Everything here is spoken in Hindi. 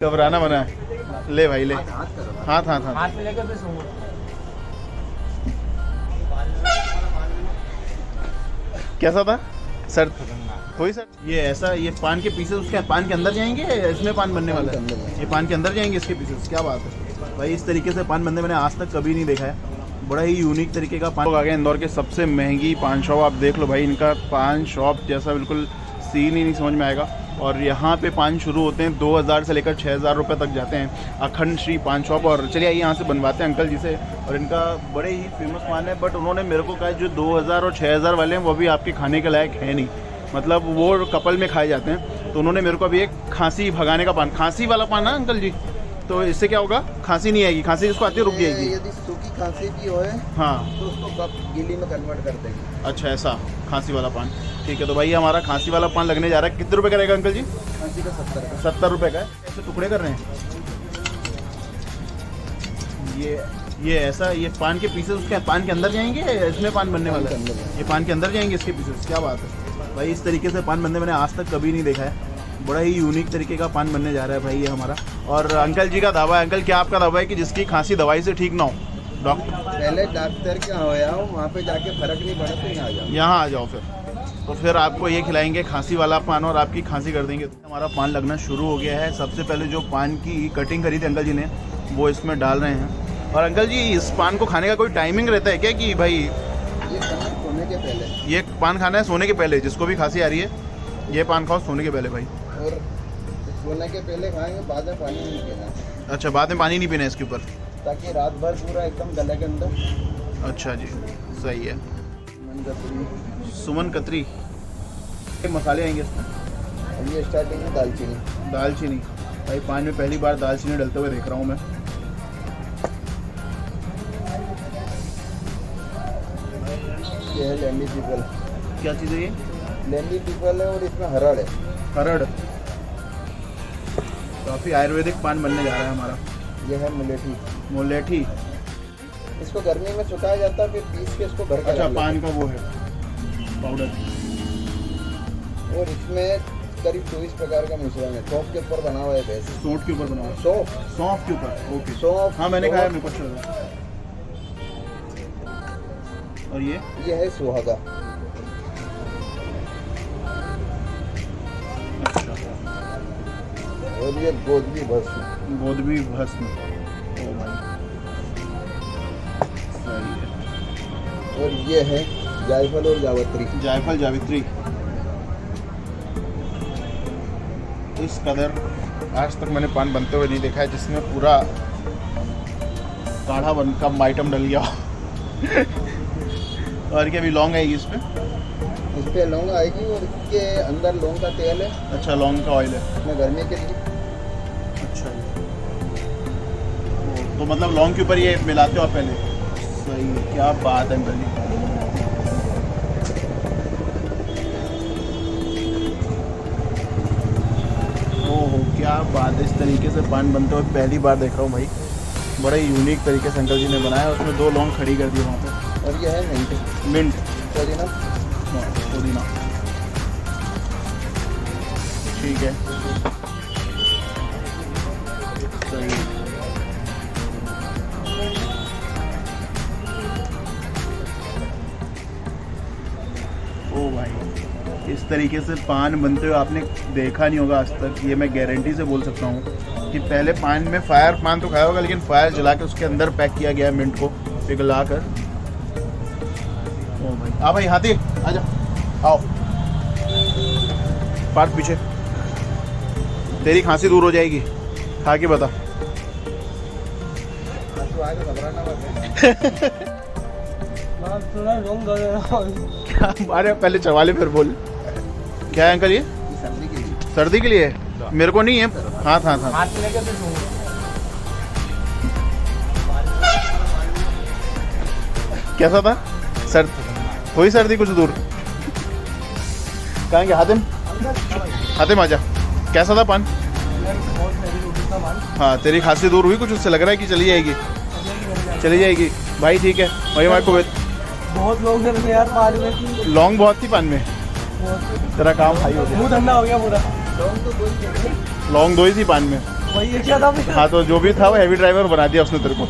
घबराना मना है। ले भाई ले, हाथ हाथ हाथ में लेकर कैसा था सर? कोई सर ये ऐसा, ये पान के पीसेस उसके पान के अंदर जाएंगे या इसमें पान बनने वाला है? ये पान के अंदर जाएंगे इसके पीसेस, क्या बात है भाई। इस तरीके से पान बनने मैंने आज तक कभी नहीं देखा है। बड़ा ही यूनिक तरीके का पान। लोग आ गए इंदौर के सबसे महंगी पान शॉप। आप देख लो भाई, इनका पान शॉप जैसा बिल्कुल सीन ही नहीं समझ में आएगा। और यहाँ पे पान शुरू होते हैं 2000 से लेकर 6000 रुपये तक जाते हैं। अखंड श्री पान शॉप। और चलिए आइए यहाँ से बनवाते हैं अंकल जी से। और इनका बड़े ही फेमस पान है, बट उन्होंने मेरे को कहा जो 2000 और 6000 वाले हैं वो भी आपके खाने के लायक है नहीं, मतलब वो कपल में खाए जाते हैं। तो उन्होंने मेरे को अभी एक खांसी भगाने का पान, खांसी वाला पान है अंकल जी, तो इससे क्या होगा? खांसी नहीं आएगी, खांसी जिसको आती है रुक जाएगी। यदि सूखी खांसी भी हो हाँ तो उसको कप गीली में कन्वर्ट कर देंगे। अच्छा ऐसा खांसी वाला पान, ठीक है। तो भाई हमारा खांसी वाला पान लगने जा रहा है। कितने रुपए का रहेगा अंकल जी? खांसी का 70 का। 70 रुपये का है। ऐसे टुकड़े कर रहे हैं ये ऐसा, ये पान के पीसेस उसके पान के अंदर जाएंगे या इसमें पान बनने वाला है? ये पान के अंदर जाएंगे इसके पीसेस, क्या बात है भाई। इस तरीके से पान बनने मैंने आज तक कभी नहीं देखा है। बड़ा ही यूनिक तरीके का पान बनने जा रहा है भाई ये हमारा। और अंकल जी का दावा है। अंकल क्या आपका दावा है कि जिसकी खांसी दवाई से ठीक ना हो, डॉक्टर पहले डॉक्टर क्या होया हो, वहाँ पे जाके फर्क नहीं पड़ा तो यहाँ आ जाओ। यहाँ आ जाओ फिर, तो फिर आपको ये खिलाएंगे खांसी वाला पान और आपकी खांसी कर देंगे। हमारा पान लगना शुरू हो गया है। सबसे पहले जो पान की कटिंग करी थी अंकल जी ने वो इसमें डाल रहे हैं। और अंकल जी इस पान को खाने का कोई टाइमिंग रहता है क्या कि भाई ये खाना सोने के पहले, ये पान खाना है सोने के पहले? जिसको भी खांसी आ रही है ये पान खाओ सोने के पहले भाई। और सोने के पहले खाएंगे, बाद में पानी नहीं पीना। अच्छा बाद में पानी नहीं पीना है इसके ऊपर, ताकि रात भर पूरा एकदम गले के अंदर। अच्छा जी सही है। मंगतरी सुमन कतरी ये मसाले आएंगे इसमें। और ये स्टार्टिंग में दालचीनी। दालचीनी भाई पान में पहली बार दालचीनी डलते हुए देख रहा हूँ मैं। ये है लेंडी पीपल। क्या चीज़ है ये? लेंडी पीपल है और इसमें हरड़ है। हरड़। काफ़ी आयुर्वेदिक पान बनने जा रहा है हमारा। ये है मुलेठी। मुलेठी। इसको गर्मी में सुखाया जाता है, फिर पीस के इसको भर के अच्छा डाल देते पान का वो है पाउडर। हैं। और इसमें करीब 24 प्रकार का मिश्रण है। सौंफ के ऊपर बना हुआ है बेस। सौंठ के ऊपर बना हुआ है। सौंफ सौंफ के ऊपर, ओके। सौंफ हाँ मैंने खाया, मेरे को अच्छा लगा। और ये है सुहागा। अच्छा और ये गोदवी भस्म। गोदवी भस्म। ओ भाई सही है। और ये है जायफल और जावित्री। जायफल जावित्री। इस कदर आज तक मैंने पान बनते हुए नहीं देखा है जिसमें पूरा काढ़ा बन का आइटम डल गया। और क्या भी लौंग आएगी इसमें? इस पे लौंग आएगी और इसके अंदर लौंग का तेल है। अच्छा लौंग का ऑयल है। इसमें गर्मी के लिए। अच्छा तो मतलब लौंग के ऊपर ये मिलाते हो आप पहले? सही है, क्या बात है अंकल जी। ओहो क्या बात है। इस तरीके से पान बनते हुए पहली बार देख रहा हूँ भाई। बड़े यूनिक तरीके से अंकल जी ने बनाया। उसमें 2 लौंग खड़ी कर दी वहाँ पे। और ये है मिंट। मिंट पुदीना। पुदीना ठीक है सही है। ओ भाई इस तरीके से पान बनते हुए आपने देखा नहीं होगा आज तक। ये मैं गारंटी से बोल सकता हूँ कि पहले पान में फायर पान तो खाया होगा, लेकिन फायर जला के उसके अंदर पैक किया गया है मिंट को पिघला कर। ओ भाई आ भाई हाथी आजा, आओ पार्क पीछे। तेरी खांसी दूर हो जाएगी, खा के बता। क्या अरे पहले चवाले फिर बोल। क्या है अंकल ये? सर्दी के लिए। सर्दी के लिए है? मेरे को नहीं है। हाथ हाथ हाथ हाथ में लेकर कैसा था सर? हुई सर्दी कुछ दूर? कहेंगे हातिम, हातिम आजा। कैसा था पान? हाँ तेरी खांसी दूर हुई कुछ? उससे लग रहा है कि चली जाएगी, चली जाएगी भाई। ठीक है भाई हमारे को बहुत लोग हैं यार पान में। लौंग बहुत थी पान में। तेरा काम हाई हो गया, मुंह ठंडा हो गया पूरा। लौंग 2 ही थी पान में। वही क्या था फिर? हाँ तो जो भी था वो हैवी ड्राइवर बना दिया उसने तेरे को।